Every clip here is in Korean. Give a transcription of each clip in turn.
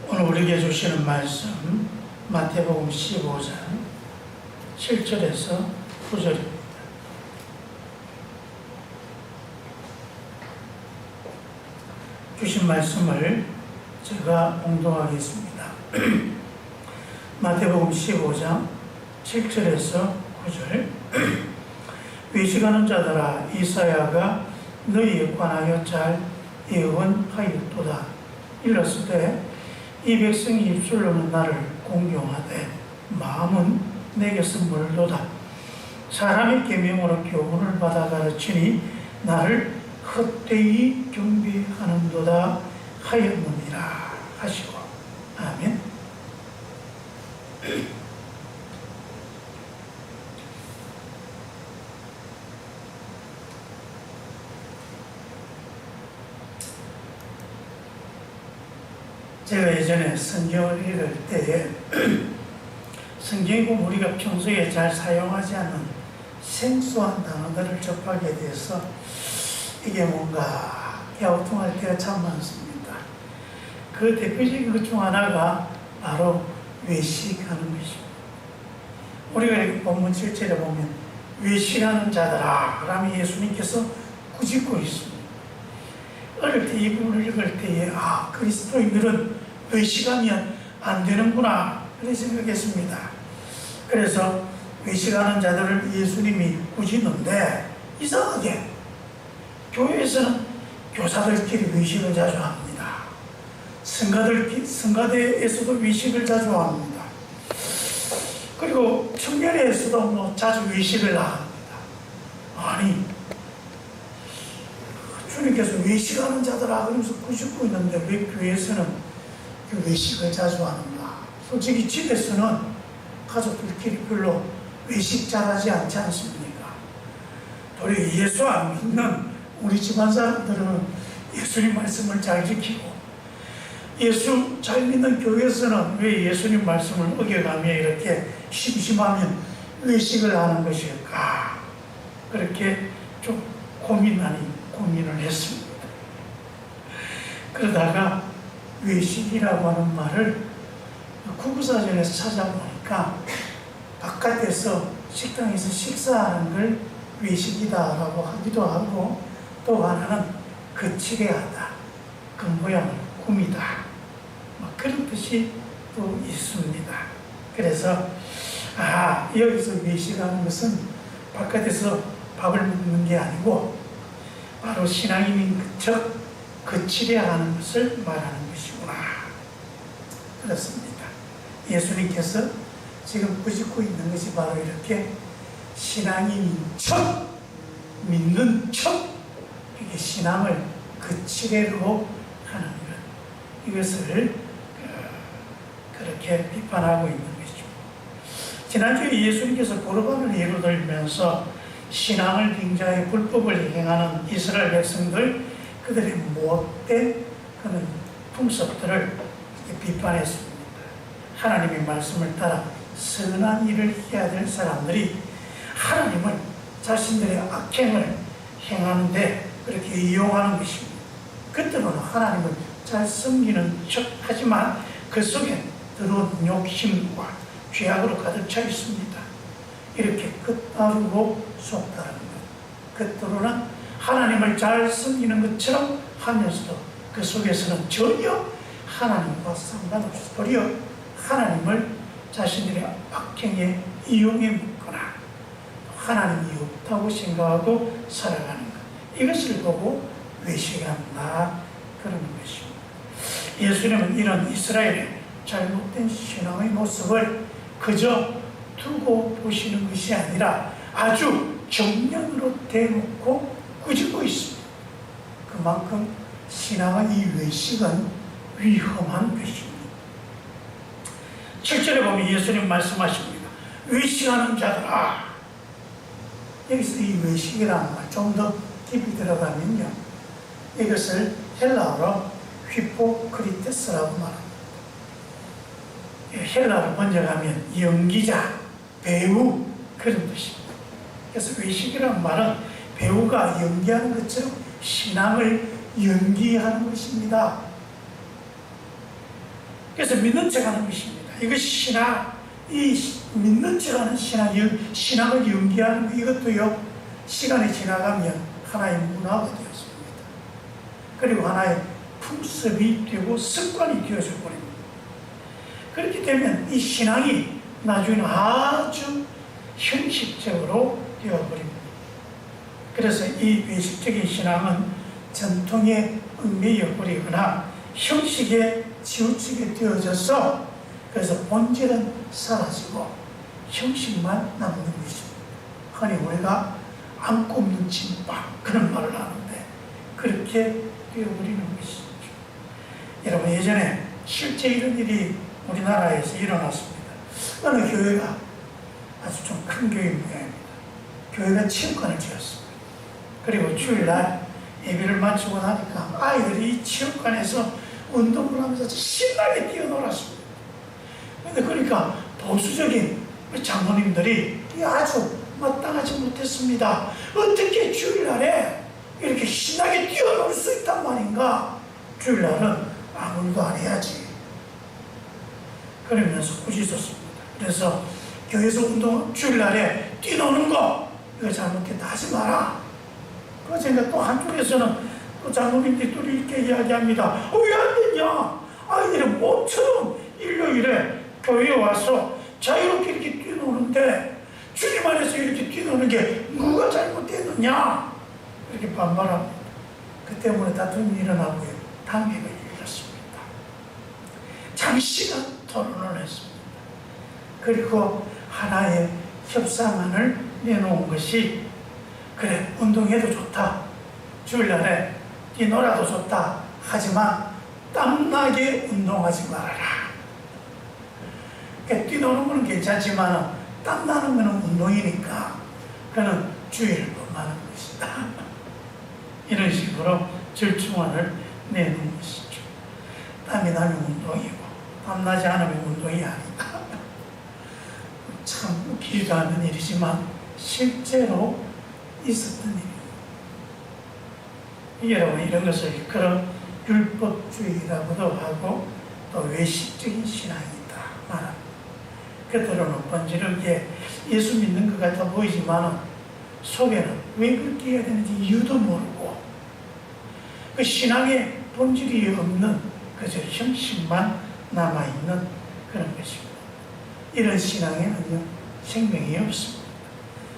오늘 우리에게 주시는 말씀 마태복음 15장 7절에서 9절입니다. 주신 말씀을 제가 봉독하겠습니다. 마태복음 15장 7절에서 9절. 외식하는 자들아, 이사야가 너희에 관하여 잘 예언하였도다. 일렀으되 이 백성이 입술로는 나를 공경하되 마음은 내게서 멀도다. 사람의 계명으로 교훈을 받아 가르치니 나를 헛되이 경배하는도다 하였느니라 하시고. 아멘. 제가 예전에 성경을 읽을 때에 성경이 보면 우리가 평소에 잘 사용하지 않는 생소한 단어들을 접하게 돼서 이게 뭔가 갸우뚱할 때가 참 많습니다. 그 대표적인 것 중 하나가 바로 외식하는 것입니다. 우리가 본문 7절에 보면 외식하는 자들아 라며 예수님께서 꾸짖고 있습니다. 어릴 때 이 부분을 읽을 때에 그리스도인들은 외식하면 안 되는구나 그렇게 생각했습니다. 그래서 외식하는 자들을 예수님이 꾸짖는데 이상하게 교회에서는 교사들끼리 외식을 자주 합니다. 성가대에서도 외식을 자주 합니다. 그리고 청년회에서도 자주 외식을 합니다. 아니, 주님께서 외식하는 자들아 그러면서 꾸짖고 있는데 왜 교회에서는 외식을 자주 하는가? 솔직히 집에서는 가족들끼리 별로 외식 잘하지 않지 않습니까? 도리어 예수 안 믿는 우리 집안 사람들은 예수님 말씀을 잘 지키고, 예수 잘 믿는 교회에서는 왜 예수님 말씀을 어겨가며 이렇게 심심하면 외식을 하는 것일까? 그렇게 좀 고민을 했습니다. 그러다가 외식이라고 하는 말을 구구사전에서 찾아보니까 바깥에서 식당에서 식사하는 걸 외식이다라고 하기도 하고, 또 하나는 거칠해하다, 그 모양을 꾸미다, 그런 뜻이 또 있습니다. 그래서 여기서 외식하는 것은 바깥에서 밥을 먹는 게 아니고 바로 신앙인인 척 거칠해하는 것을 말하는 것이구나. 그렇습니다. 예수님께서 지금 꾸짖고 있는 것이 바로 이렇게 신앙인인 척, 믿는 척, 이게 신앙을 거칠해로 하는 것, 이것을 그렇게 비판하고 있는 것이죠. 지난주에 예수님께서 고르반을 예로 들면서 신앙을 빙자해 불법을 행하는 이스라엘 백성들, 그들의 못된 그런 풍습들을 비판했습니다. 하나님의 말씀을 따라 선한 일을 해야 될 사람들이 하나님을 자신들의 악행을 행하는데 그렇게 이용하는 것입니다. 겉으로는 하나님을 잘 섬기는 척 하지만 그 속에 더러운 욕심과 죄악으로 가득 차 있습니다. 이렇게 겉다르고 속다른 것, 겉으로는 하나님을 잘 섬기는 것처럼 하면서도 그 속에서는 전혀 하나님과 상관없이 도리어 하나님을 자신들의 악행에 이용해 먹거나 하나님이 없다고 생각하고 살아가는 것, 이것을 보고 외식한다 그러는 것입니다. 예수님은 이런 이스라엘의 잘못된 신앙의 모습을 그저 두고 보시는 것이 아니라 아주 정면으로 대놓고 꾸짖고 있습니다. 그만큼 신앙의 이 외식은 위험한 것입니다. 7절에 보면 예수님 말씀하십니다. 외식하는 자들아. 여기서 이 외식이라는 말 좀 더 깊이 들어가면요, 이것을 헬라어로 휘포크리테스라고 말합니다. 헬라어로 번역하면 연기자, 배우, 그런 뜻입니다. 그래서 외식이라는 말은 배우가 연기하는 것처럼 신앙을 연기하는 것입니다. 그래서 믿는 척 하는 것입니다. 이것이 신학, 이 믿는 척 하는 신학을 연기하는 것, 이것도요, 시간이 지나가면 하나의 문화가 되었습니다. 그리고 하나의 풍습이 되고 습관이 되어져 버립니다. 그렇게 되면 이 신앙이 나중에는 아주 형식적으로 되어버립니다. 그래서 이 외식적인 신앙은 전통에 얽매여 버리거나 형식에 치우치게 되어져서 그래서 본질은 사라지고 형식만 남는 것입니다. 흔히 우리가 안 꼽는 진밥 그런 말을 하는데 그렇게 되어버리는 것이죠. 여러분, 예전에 실제 이런 일이 우리나라에서 일어났습니다. 어느 교회가 아주 좀 큰 교회 모양입니다. 교회가 체육관을 지었습니다. 그리고 주일날 예배를 마치고 나니까 아이들이 이 체육관에서 운동을 하면서 신나게 뛰어놀았습니다. 근데 그러니까 보수적인 장로님들이 아주 마땅하지 못했습니다. 어떻게 주일날에 이렇게 신나게 뛰어놀 수 있단 말인가? 주일날은 아무 일도 안 해야지. 그러면서 꾸짖었습니다. 그래서 교회에서 주일날에 뛰노는 거 이거 잘못했다 하지 마라. 그러니까 또 한쪽에서는 또 장로님들이 또 이렇게 이야기합니다. 왜 안 되냐? 아이들이 모처럼 일요일에 교회에 와서 자유롭게 이렇게 뛰노는데 주님 안에서 이렇게 뛰노는 게 누가 잘못했느냐? 이렇게 반발합니다. 그 때문에 다툼이 일어나고요. 단계가 일어났습니다. 장시간 토론을 했습니다. 그리고 하나의 협상안을 내놓은 것이 그래, 운동해도 좋다. 주일날에 뛰놀아도 좋다. 하지만 땀나게 운동하지 말아라. 그러니까 뛰노는 건 괜찮지만 땀나는 것은 운동이니까 그는 주의를 범하는 것이다. 이런 식으로 절충안을 내놓은 것이죠. 땀이 나면 운동이고 땀나지 않으면 운동이 아니다. 참 웃기지도 않는 일이지만 실제로 있었던 일입니다. 여러분, 이런 것을 그런 율법주의라고도 하고 또 외식적인 신앙이다 말합니다. 겉으로는 번지르게 예수 믿는 것 같아 보이지만 속에는 왜 그렇게 해야 되는지 이유도 모르고 그 신앙의 본질이 없는 그저 형식만 남아있는 그런 것입니다. 이런 신앙에는요, 생명이 없습니다.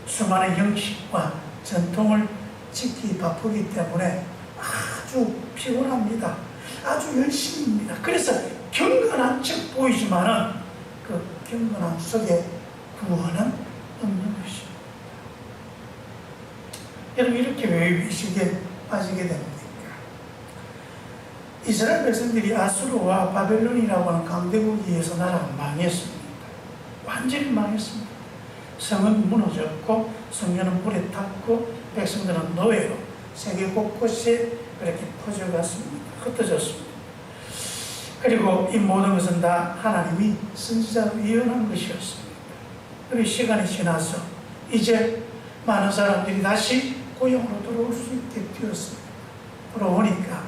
수많은 형식과 전통을 지키기 바쁘기 때문에 아주 피곤합니다. 아주 열심입니다. 그래서 경건한 척 보이지만은 그 경건함 속에 구원은 없는 것입니다. 여러분, 이렇게 왜 외식에 빠지게 됩니까? 이스라엘 백성들이 아수르와 바벨론이라고 하는 강대국에 의해서 나라가 망했습니다. 완전히 망했습니다. 성은 무너졌고 성전은 불에 탔고 백성들은 노예로 세계 곳곳에 그렇게 퍼져갔습니다. 흩어졌습니다. 그리고 이 모든 것은 다 하나님이 선지자로 예언한 것이었습니다. 그리고 시간이 지나서 이제 많은 사람들이 다시 고향으로 돌아올 수 있게 되었습니다. 돌아오니까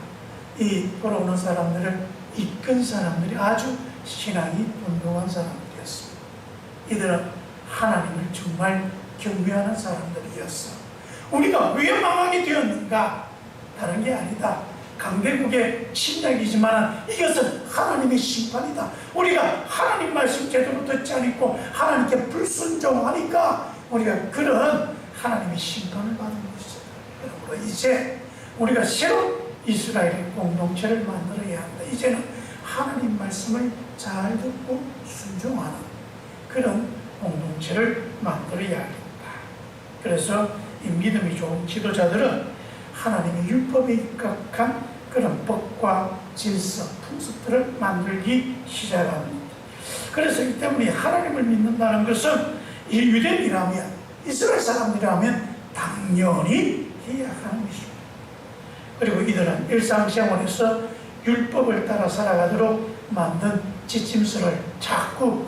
이 돌아오는 사람들을 이끈 사람들이 아주 신앙이 분명한 사람들이었습니다. 이들은 하나님을 정말 경배하는 사람들이었어. 우리가 왜 망하게 되었는가? 다른 게 아니다. 강대국의 침략이지만 이것은 하나님의 심판이다. 우리가 하나님 말씀 제대로 듣지 않고 하나님께 불순종하니까 우리가 그런 하나님의 심판을 받은 것이다. 그러므로 이제 우리가 새로운 이스라엘의 공동체를 만들어야 한다. 이제는 하나님 말씀을 잘 듣고 순종하는 그런 공동체를 만들어야 합니다. 그래서 이 믿음이 좋은 지도자들은 하나님의 율법에 입각한 그런 법과 질서, 풍습들을 만들기 시작합니다. 그래서 이 때문에 하나님을 믿는다는 것은 이 유대인이라면, 이스라엘 사람들이라면 당연히 해야 하는 것입니다. 그리고 이들은 일상생활에서 율법을 따라 살아가도록 만든 지침서를 자꾸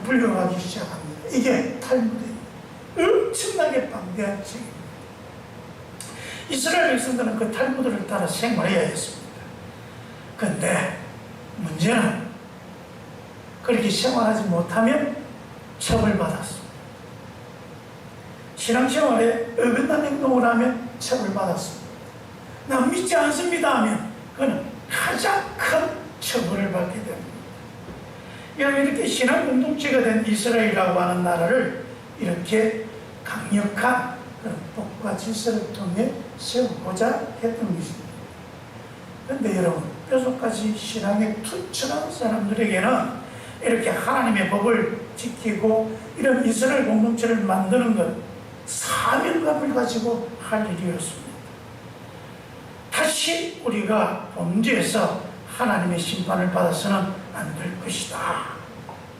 불려가기 시작합니다. 이게 탈무드입니다. 엄청나게 방대한 책입니다. 이스라엘 백성들은 그 탈무드를 따라 생활해야 했습니다. 그런데 문제는 그렇게 생활하지 못하면 처벌받았습니다. 신앙생활에 어긋난 행동을 하면 처벌받았습니다. 난 믿지 않습니다 하면 그는 가장 큰 처벌을 받게 됩니다. 여러분, 이렇게 신앙 공동체가 된 이스라엘이라고 하는 나라를 이렇게 강력한 그런 법과 질서를 통해 세우고자 했던 것입니다. 그런데 여러분, 뼛속까지 신앙에 투철한 사람들에게는 이렇게 하나님의 법을 지키고 이런 이스라엘 공동체를 만드는 것, 사명감을 가지고 할 일이었습니다. 다시 우리가 범죄해서 하나님의 심판을 받아서는 안 될 것이다.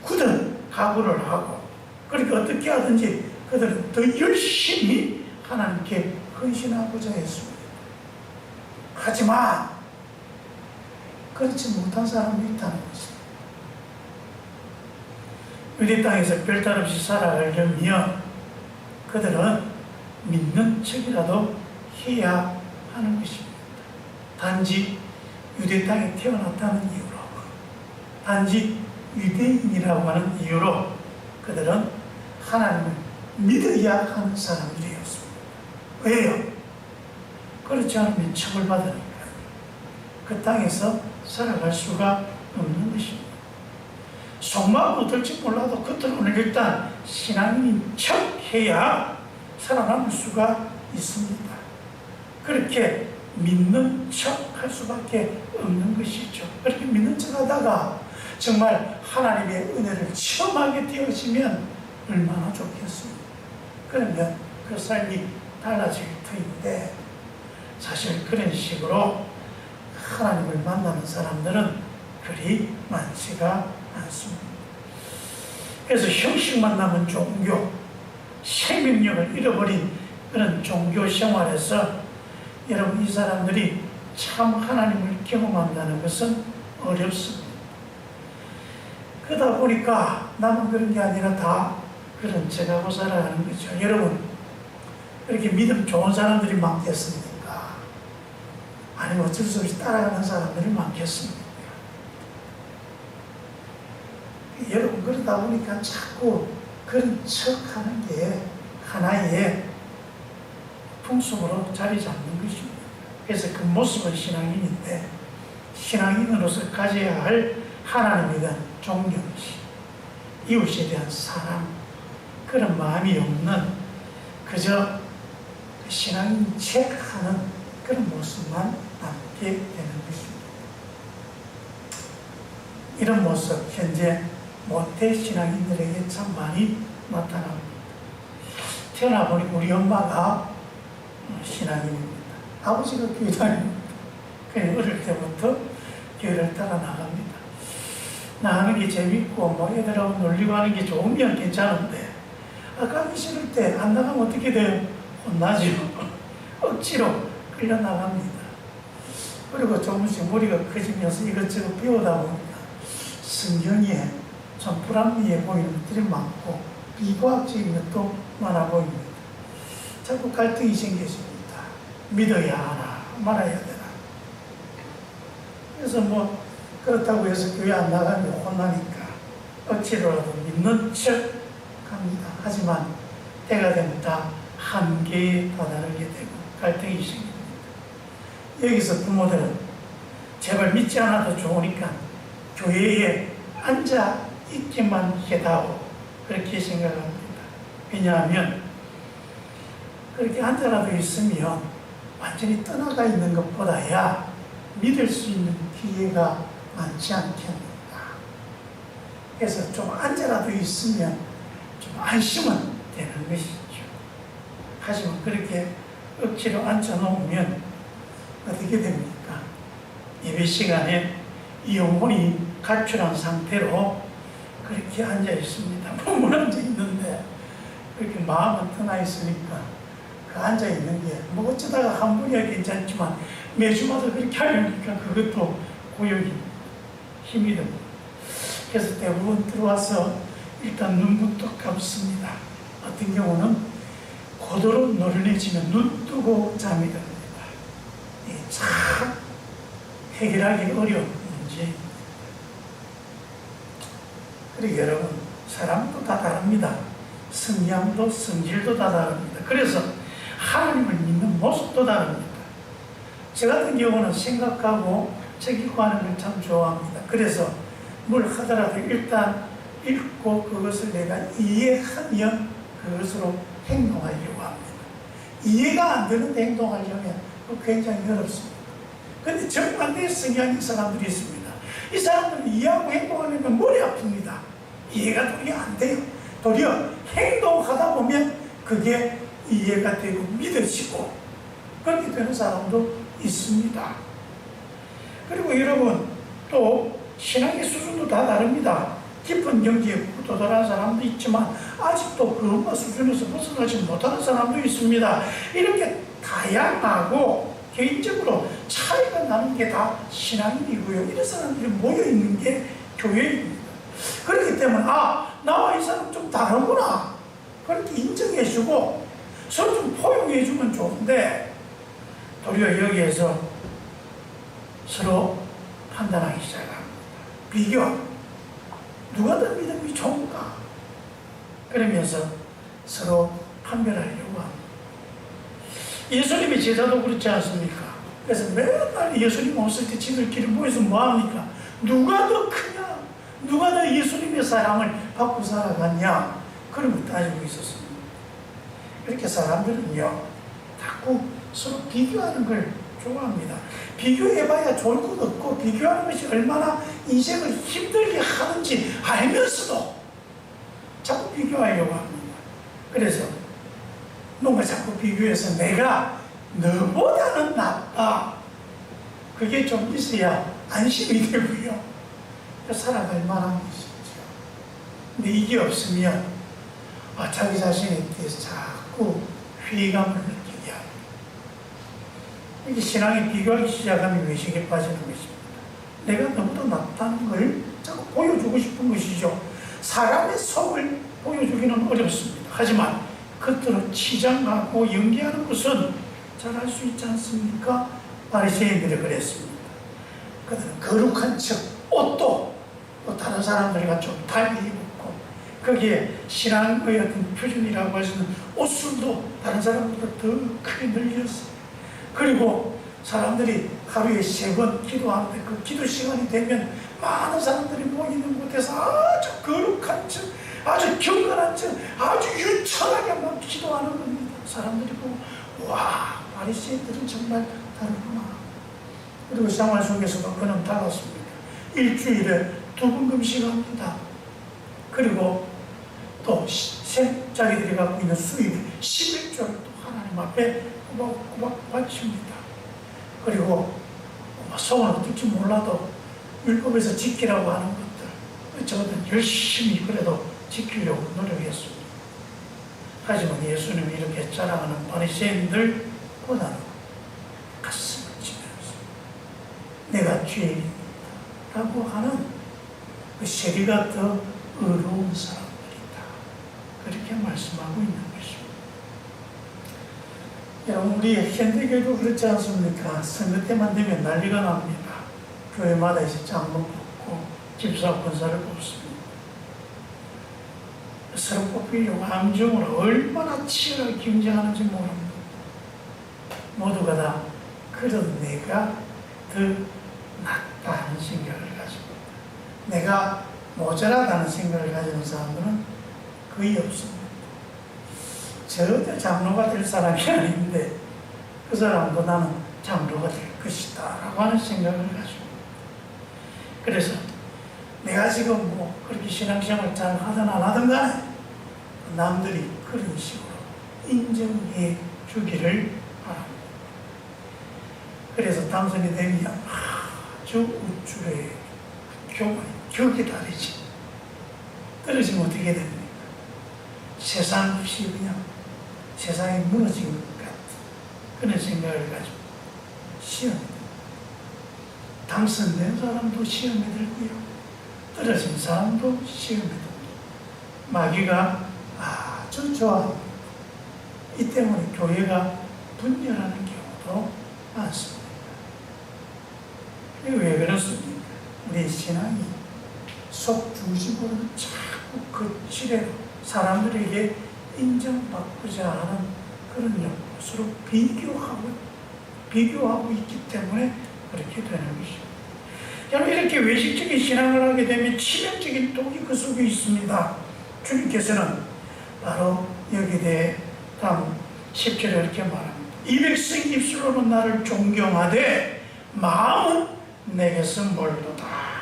굳은 각오를 하고, 그러니까 어떻게 하든지 그들은 더 열심히 하나님께 헌신하고자 했습니다. 하지만 그렇지 못한 사람이 있다는 것입니다. 유대 땅에서 별탈없이 살아가려면 그들은 믿는 척이라도 해야 하는 것입니다. 단지 유대 땅에 태어났다는 이유로, 단지 유대인이라고 하는 이유로 그들은 하나님을 믿어야 하는 사람들이었습니다. 왜요? 그렇지 않으면 처벌받으니까 그 땅에서 살아갈 수가 없는 것입니다. 속마음 어떨지 몰라도 겉으로는 일단 신앙인인 척 해야 살아남을 수가 있습니다. 그렇게 믿는 척 할 수밖에 없는 것이죠. 그렇게 믿는 척 하다가 정말 하나님의 은혜를 체험하게 되어지면 얼마나 좋겠습니까? 그러면 그 삶이 달라질 터인데, 사실 그런 식으로 하나님을 만나는 사람들은 그리 많지가 않습니다. 그래서 형식만 남은 종교, 생명력을 잃어버린 그런 종교 생활에서 여러분, 이 사람들이 참 하나님을 경험한다는 것은 어렵습니다. 그러다 보니까 나만 그런 게 아니라 다 그런 척하고 살아가는 거죠. 여러분, 이렇게 믿음 좋은 사람들이 많겠습니까? 아니면 어쩔 수 없이 따라가는 사람들이 많겠습니까? 여러분, 그러다 보니까 자꾸 그런 척하는 게 하나의 풍속으로 자리 잡는 것입니다. 그래서 그 모습은 신앙인인데, 신앙인으로서 가져야 할 하나님에 대한 존경심, 이웃에 대한 사랑, 그런 마음이 없는 그저 신앙인 척하는 그런 모습만 남게 되는 것입니다. 이런 모습 현재 모태 신앙인들에게 참 많이 나타납니다. 태어나보니 우리 엄마가 신앙인입니다. 아버지가 교회 다닙니다. 그냥 어릴 때부터 교회를 따라 나갑니다. 나가는 게 재밌고 뭐 애들하고 놀리고 하는 게 좋으면 괜찮은데, 가기 싫을 때 안 나가면 어떻게 돼요? 혼나죠. 억지로 끌려 나갑니다. 그리고 조금씩 머리가 커지면서 이것저것 배우다 보니까 성경에 좀 불합리해 보이는 것들이 많고 비과학적인 것도 많아 보입니다. 자꾸 갈등이 생겨집니다. 믿어야 하나 말아야 되나. 그래서 뭐 그렇다고 해서 교회 안 나가면 혼나니까 억지로라도 믿는 척 합니다. 하지만 때가 되면 다 한계에 다다르게 되고 갈등이 생깁니다. 여기서 부모들은 제발 믿지 않아도 좋으니까 교회에 앉아 있기만 해다오, 그렇게 생각합니다. 왜냐하면 그렇게 앉아라도 있으면 완전히 떠나가 있는 것보다야 믿을 수 있는 기회가 많지 않겠는가. 그래서 좀 앉아라도 있으면 좀 안심은 되는 것이죠. 하지만 그렇게 억지로 앉아놓으면 어떻게 됩니까? 예배 시간에 영혼이 가출한 상태로 그렇게 앉아 있습니다. 몸은 앉아 있는데 그렇게 마음은 떠나 있으니까 그 앉아 있는 게 뭐 어쩌다가 한 번이야 괜찮지만 매주마다 그렇게 하려니까 그것도 고역이 힘이 듭니다. 그래서 대부분 들어와서 일단 눈부터 감습니다. 어떤 경우는 고도로 노련해지면 눈 뜨고 잠이 듭니다. 참 해결하기 어려운 문제입니다. 그리고 여러분, 사람도 다 다릅니다. 성향도 성질도 다 다릅니다. 그래서 하나님을 믿는 모습도 다릅니다. 저 같은 경우는 생각하고 적이고 하는 걸 참 좋아합니다. 그래서 뭘 하더라도 일단 읽고 그것을 내가 이해하면 그것으로 행동하려고 합니다. 이해가 안 되는데 행동하려면 굉장히 어렵습니다. 그런데 정반대의 성향인 사람들이 있습니다. 이 사람들은 이해하고 행동하려면 머리 아픕니다. 이해가 도리어 안 돼요. 도리어 행동하다 보면 그게 이해가 되고 믿어지고 그렇게 되는 사람도 있습니다. 그리고 여러분, 또 신앙의 수준도 다 다릅니다. 깊은 경지에 도달한 사람도 있지만 아직도 그 엄마 수준에서 벗어나지 못하는 사람도 있습니다. 이렇게 다양하고 개인적으로 차이가 나는 게 다 신앙인이고요. 이런 사람들이 모여있는 게 교회입니다. 그렇기 때문에 나와 이 사람 좀 다르구나, 그렇게 인정해주고 서로 좀 포용해주면 좋은데, 도리어 여기에서 서로 판단하기 시작합니다. 비교, 누가 더 믿음이 좋은가, 그러면서 서로 판별하려고 합니다. 예수님의 제자도 그렇지 않습니까? 그래서 맨날 예수님 없을 때 지들끼리 모여서 뭐합니까? 누가 더 크냐, 누가 더 예수님의 사랑을 받고 살아갔냐, 그런 거 따지고 있었습니다. 이렇게 사람들은요, 자꾸 서로 비교하는 걸 좋아합니다. 비교해봐야 좋을 것 없고, 비교하는 것이 얼마나 인생을 힘들게 하는지 알면서도 자꾸 비교하려고 합니다. 그래서 뭔가 자꾸 비교해서 내가 너보다는 낫다, 그게 좀 있어야 안심이 되고요, 살아갈 만한 것이죠. 근데 이게 없으면 자기 자신에 대해서 자꾸 회의감을 느끼게 합니다. 이게 신앙이 비교하기 시작하면 외식에 빠지는 것입니다. 내가 너보다 낫다는 걸 자꾸 보여주고 싶은 것이죠. 사람의 속을 보여주기는 어렵습니다. 하지만 겉으로 치장하고 연기하는 것은 잘 할 수 있지 않습니까? 바리새인들이 그랬습니다. 그들은 거룩한 척, 옷도 또 다른 사람들과 좀 달리 입고, 거기에 신앙의 어떤 표준이라고 하시는 옷술도 다른 사람보다 더 크게 늘렸어요. 그리고 사람들이 하루에 3번 기도하는데 그 기도 시간이 되면 많은 사람들이 모이는 곳에서 아주 거룩한 척, 아주 경건한 척, 아주 유창하게 막 기도하는 겁니다. 사람들이 보고, 와, 바리새인들은 정말 다르구나. 그리고 생활 속에서도 그는 달랐습니다. 일주일에 2번 금식합니다. 그리고 또 자기들이 갖고 있는 수입 11조를 또 하나님 앞에 꼬박꼬박 바칩니다. 그리고 소원 어떨지 몰라도 율법에서 지키라고 하는 것들, 저는 열심히 그래도 지키려고 노력했습니다. 하지만 예수님이 이렇게 자랑하는 바리새인들보다는 가슴을 치면서 내가 죄인입니다 라고 하는 그 세리가 더 의로운 사람들이다, 그렇게 말씀하고 있는 것입니다. 여러분, 우리 현대교회도 그렇지 않습니까? 선거 때만 되면 난리가 납니다. 교회마다 이제 장로 뽑고 집사 권사를 뽑습니다. 서로 뽑히려고 암정으로 얼마나 치열하게 경쟁하는지 모릅니다. 모두가 다 그런 내가 더 낫다는 생각을 가지고, 내가 모자라다는 생각을 가지는 사람들은 거의 없습니다. 절대 장로가 될 사람이 아닌데 그 사람도 나는 장로가 될 것이다 라고 하는 생각을 가지고, 그래서 내가 지금 뭐 그렇게 신앙생활 잘 하든 안 하든 간에 남들이 그런 식으로 인정해 주기를 바랍니다. 그래서 당선이 되면 아주 우쭐해, 교만이 격이 다르지. 떨어지면 어떻게 됩니까? 세상 없이 그냥 세상이 무너진 것 같은 그런 생각을 가지고 시험에 듭니다. 당선된 사람도 시험에 들고요, 떨어진 사람도 시험에 듭니다. 마귀가 아주 좋아합니다. 이 때문에 교회가 분열하는 경우도 많습니다. 왜 그렇습니까? 우리 신앙이 속 중심으로는 자꾸 거칠에 사람들에게 인정받고자 하는 그런 것으로 비교하고 있기 때문에 그렇게 되는 것입니다. 여러분, 이렇게 외식적인 신앙을 하게 되면 치명적인 독이 그 속에 있습니다. 주님께서는 바로 여기에 대해 다음 10절에 이렇게 말합니다. 이 백성 입술로는 나를 존경하되 마음은 내게서 멀도다.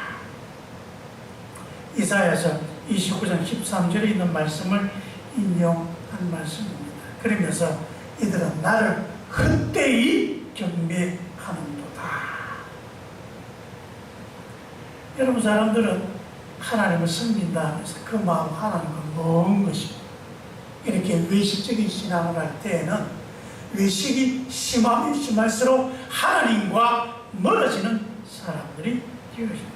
이사야서 29장 13절에 있는 말씀을 인용한 말씀입니다. 그러면서 이들은 나를 헛되이 경배하는도다. 여러분, 사람들은 하나님을 섬긴다 하면서 그 마음 하나님과 먼 것입니다. 이렇게 외식적인 신앙을 할 때에는 외식이 심하면 심할수록 하나님과 멀어지는 사람들이 되어집니다.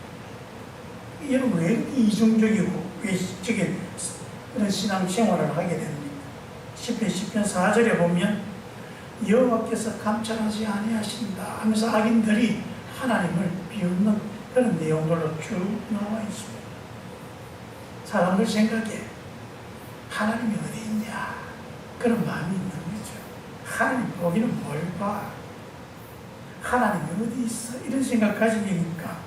여러분, 왜 이렇게 이중적이고 외식적인 그런 신앙생활을 하게 됩니까? 시편 4절에 보면 여호와께서 감찰하지 아니하신다 하면서 악인들이 하나님을 비웃는 그런 내용들로 쭉 나와 있습니다. 사람들 생각에 하나님이 어디 있냐 그런 마음이 있는 거죠. 하나님 보기는 뭘 봐? 하나님이 어디 있어? 이런 생각 가지니까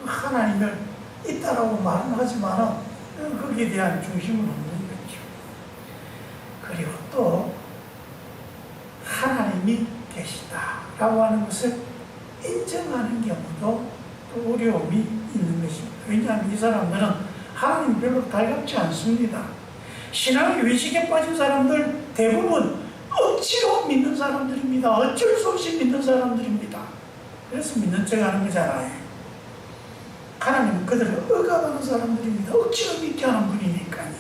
하나님을 있다라고 말은 하지만 거기에 대한 중심은 없는 거죠. 그리고 또 하나님이 계시다라고 하는 것을 인정하는 경우도 또 어려움이 있는 것입니다. 왜냐하면 이 사람들은 하나님 별로 달갑지 않습니다. 신앙의 외식에 빠진 사람들 대부분 억지로 믿는 사람들입니다. 어쩔 수 없이 믿는 사람들입니다. 그래서 믿는 척 하는 거잖아요. 하나님은 그들을 억압하는 사람들입니다. 억지로 믿게 하는 분이니까요.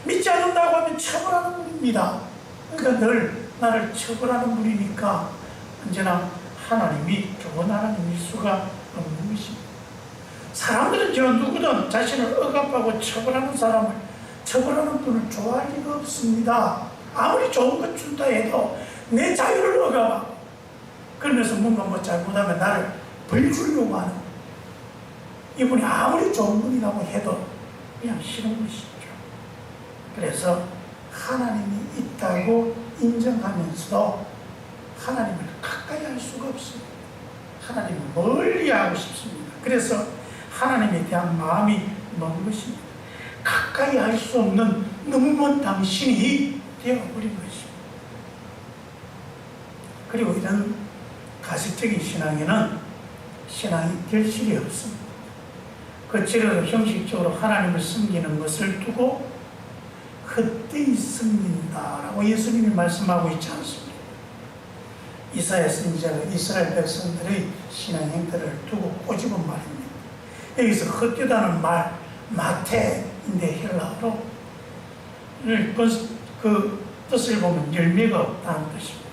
믿지 않는다고 하면 처벌하는 분입니다. 그러니까 늘 나를 처벌하는 분이니까 언제나 하나님이 좋은 하나님일 수가 없는 것입니다. 사람들은 저 누구든 자신을 억압하고 처벌하는 분을 좋아할 리가 없습니다. 아무리 좋은 것 준다 해도 내 자유를 억압하고 그러면서 뭔가 잘못하면 나를 벌 주려고 하는 이분이 아무리 좋은 분이라고 해도 그냥 싫은 것이죠. 그래서 하나님이 있다고 인정하면서도 하나님을 가까이 할 수가 없습니다. 하나님을 멀리 하고 싶습니다. 그래서 하나님에 대한 마음이 먼 것입니다. 가까이 할 수 없는 너무 먼 당신이 되어버린 것입니다. 그리고 이런 가식적인 신앙에는 신앙이 결실이 없습니다. 거칠어도 형식적으로 하나님을 섬기는 것을 두고 헛되이 섬긴다라고 예수님이 말씀하고 있지 않습니다. 이사야 선지자가 이스라엘 백성들의 신앙 행태를 두고 꼬집은 말입니다. 여기서 헛되다는 말 마태인데 헬라어로 그 뜻을 보면 열매가 없다는 뜻입니다.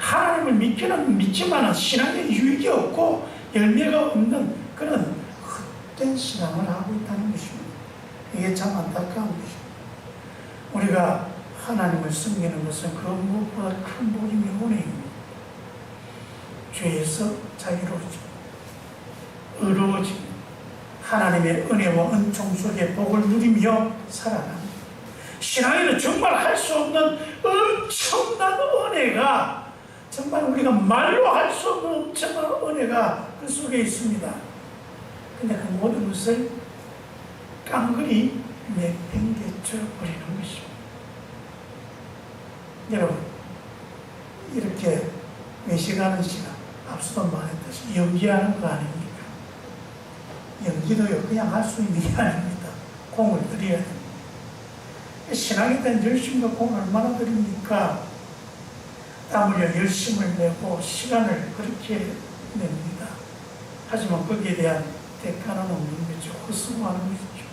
하나님을 믿기는 믿지만 신앙에 유익이 없고 열매가 없는 그런 헛된 신앙을 하고 있다는 것입니다. 이게 참 안타까운 것입니다. 우리가 하나님을 섬기는 것은 그 무엇보다 큰 복이며 은혜입니다. 죄에서 자유로워지고 의로워지고 하나님의 은혜와 은총 속에 복을 누리며 살아갑니다. 신앙에는 정말 할 수 없는 엄청난 은혜가 정말 우리가 말로 할 수 없는 엄청난 은혜가 그 속에 있습니다. 근데 그 모든 것을 깡그리 내팽개쳐 버리는 것입니다. 여러분, 이렇게 외식하는 시간, 앞서도 말했듯이 연기하는 거 아닙니까? 연기도요, 그냥 할 수 있는 게 아닙니다. 공을 들여야 됩니다. 신앙에 대한 열심과 공을 얼마나 드립니까? 땀 흘려 열심을 내고 시간을 그렇게 냅니다. 하지만 거기에 대한 대가는 없는 거죠. 헛수고하는 것이죠.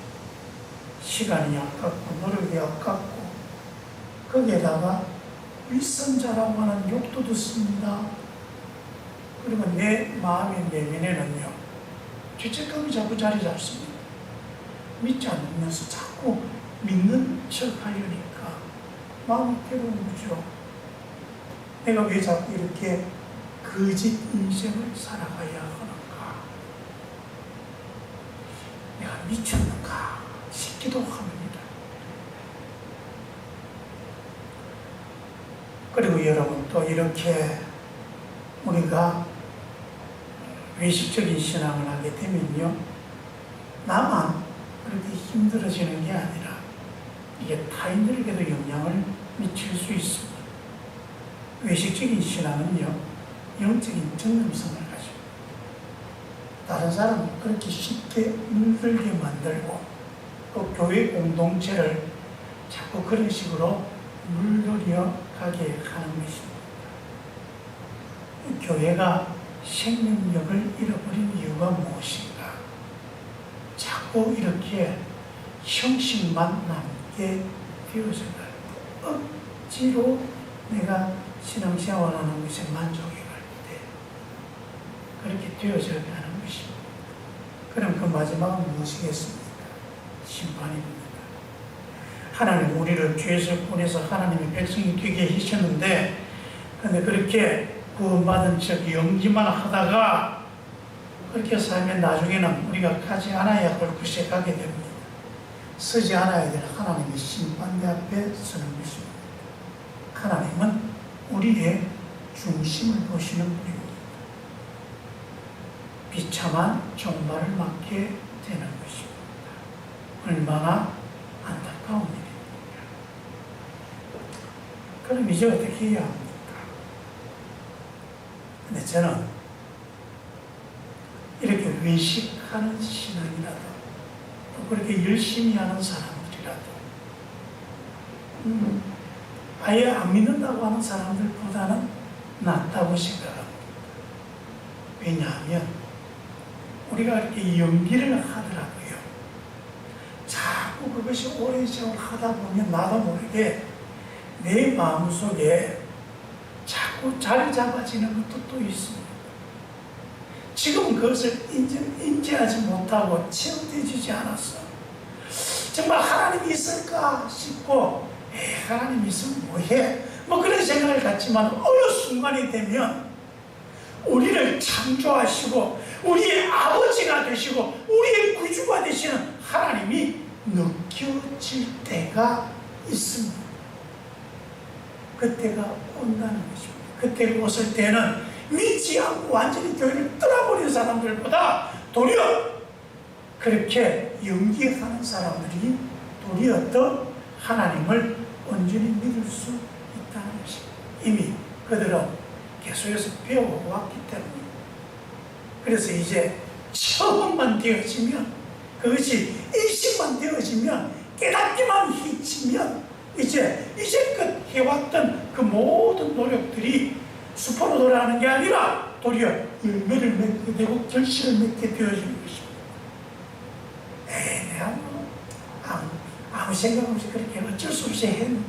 시간이 아깝고 노력이 아깝고 거기에다가 윗선자라고 하는 욕도 듣습니다. 그리고 내 마음의 내면에는요, 죄책감이 자꾸 자리 잡습니다. 믿지 않으면서 자꾸 믿는 척 하려니까 마음이 괴로운 거죠. 내가 왜 자꾸 이렇게 거짓 인생을 살아가야 하는가? 내가 미쳤는가 싶기도 합니다. 그리고 여러분 또 이렇게 우리가 외식적인 신앙을 하게 되면요, 나만 그렇게 힘들어지는 게 아니라 이게 타인들에게도 영향을 미칠 수 있습니다. 외식적인 신앙은요, 영적인 전념성을 가지고 다른 사람을 그렇게 쉽게 물들게 만들고 또 교회 공동체를 자꾸 그런 식으로 물들여 가게 하는 것입니다. 교회가 생명력을 잃어버린 이유가 무엇인가? 자꾸 이렇게 형식만 남게 되어져가요. 억지로 내가 신앙생활하는 것에 만족해갈 때 그렇게 되어져 가는 것입니다. 그럼 그 마지막은 무엇이겠습니까? 심판입니다. 하나님 우리를 죄에서 구원해서 하나님의 백성이 되게 하셨는데, 근데 그렇게 구원받은 척 연기만 하다가 그렇게 살면 나중에는 우리가 가지 않아야 할 곳에 가게 됩니다. 서지 않아야 될 하나님의 심판대 앞에 서는 것입니다. 하나님은 우리의 중심을 보시는 분입니다. 비참한 종말을 맞게 되는 것입니다. 얼마나 안타까운 일입니다. 그럼 이제 어떻게 해야 합니까? 근데 저는 이렇게 외식하는 신앙이라도 또 그렇게 열심히 하는 사람들이라도 아예 안 믿는다고 하는 사람들보다는 낫다고 생각합니다. 왜냐하면 우리가 이렇게 연기를 하더라고요. 자꾸 그것이 오랜 세월 하다 보면 나도 모르게 내 마음속에 자꾸 자리 잡아지는 것도 또 있습니다. 지금 그것을 인지하지 못하고 체험되지 않았어. 정말 하나님이 있을까 싶고, 하나님이 있으면 뭐해? 뭐 그런 생각을 갖지만 어느 순간이 되면 우리를 창조하시고 우리의 아버지가 되시고 우리의 구주가 되시는 하나님이 느껴질 때가 있습니다. 그때가 온다는 것입니다. 그때 왔을 때는 믿지 않고 완전히 교회를 떠나버린 사람들보다 도리어 그렇게 연기하는 사람들이 도리어 더 하나님을 온전히 믿을 수 있다는 것입니다. 이미 그들은 계속해서 배워왔기 때문에. 그래서 이제 처음만 되어지면, 그것이 인식만 되어지면, 깨닫기만 해지면 이제껏 해왔던 그 모든 노력들이 수포로 돌아가는 게 아니라 도리어 열매를 맺게 되고 결실을 맺게 되어지는 것입니다. 내가 아무 생각 없이 그렇게 어쩔 수 없이 했는데,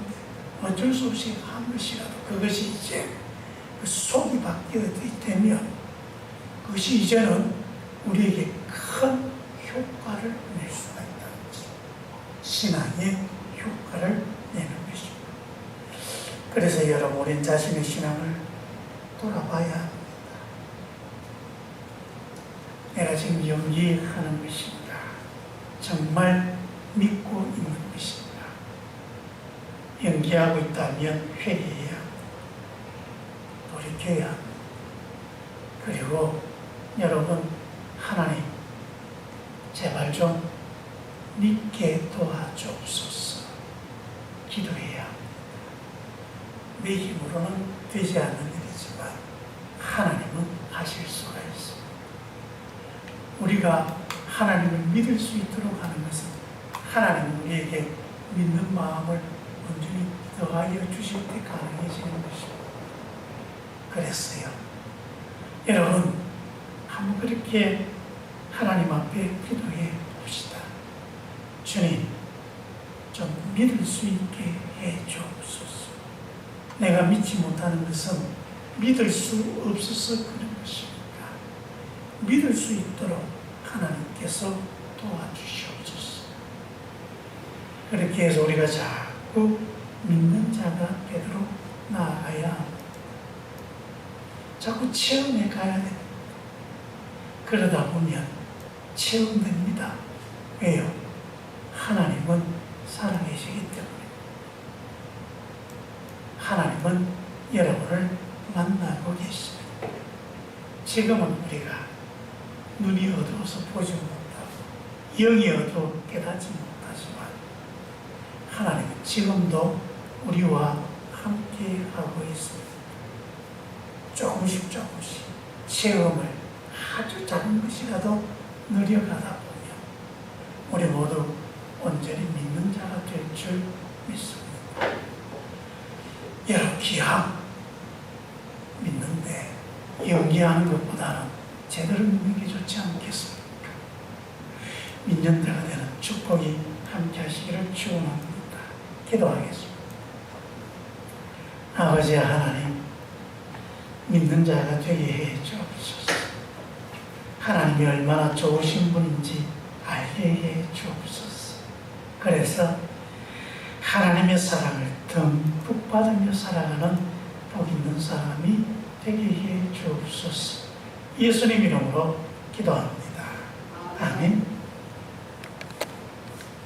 어쩔 수 없이 한 것이라도 그것이 이제 그 속이 바뀌게 되면 그것이 이제는 우리에게 큰 효과를 낼 수가 있다는 것입니다. 신앙의 효과를 내는 것입니다. 그래서 여러분, 우린 자신의 신앙을 돌아봐야 합니다. 내가 지금 연기하는 것입니다. 정말 믿고 있는 것입니다. 연기하고 있다면 회개해야 합니다. 돌이켜야 합니다. 그리고 여러분, 하나님 제발 좀 믿게 도와주옵소서 기도해야 합니다. 내 힘으로는 되지 않는 일이지만 하나님은 하실 수가 있습니다. 우리가 하나님을 믿을 수 있도록 하는 것은 하나님은 우리에게 믿는 마음을 온전히 더하여 주실 때 가능해지는 것입니다. 그랬어요. 여러분, 한번 그렇게 하나님 앞에 기도해 봅시다. 주님, 좀 믿을 수 있게 해 주옵소서. 내가 믿지 못하는 것은 믿을 수 없어서 그런 것입니다. 믿을 수 있도록 하나님께서 도와주시옵소서. 그렇게 해서 우리가 자꾸 믿는 자가 되도록 나아가야 합니다. 자꾸 체험해 가야 됩니다. 그러다 보면 체험됩니다. 왜요? 지금은 우리가 눈이 어두워서 보지 못하고 영이 어두워 깨닫지 못하지만 하나님은 지금도 우리와 함께 하고 있습니다. 조금씩 체험을 아주 작은 것이라도 누려가다 보면 우리 모두 온전히 믿는 자가 될 줄 믿습니다. 여러분, 기왕 믿는데 연기하는 것보다는 제대로 믿는 게 좋지 않겠습니까? 믿는 자가 되는 축복이 함께 하시기를 축원합니다. 기도하겠습니다. 아버지 하나님, 믿는 자가 되게 해 주옵소서. 하나님이 얼마나 좋으신 분인지 알게 해 주옵소서. 그래서 하나님의 사랑을 듬뿍 받으며 살아가는 복 있는 사람이 되게 해 주옵소서. 예수님 이름으로 기도합니다. 아멘.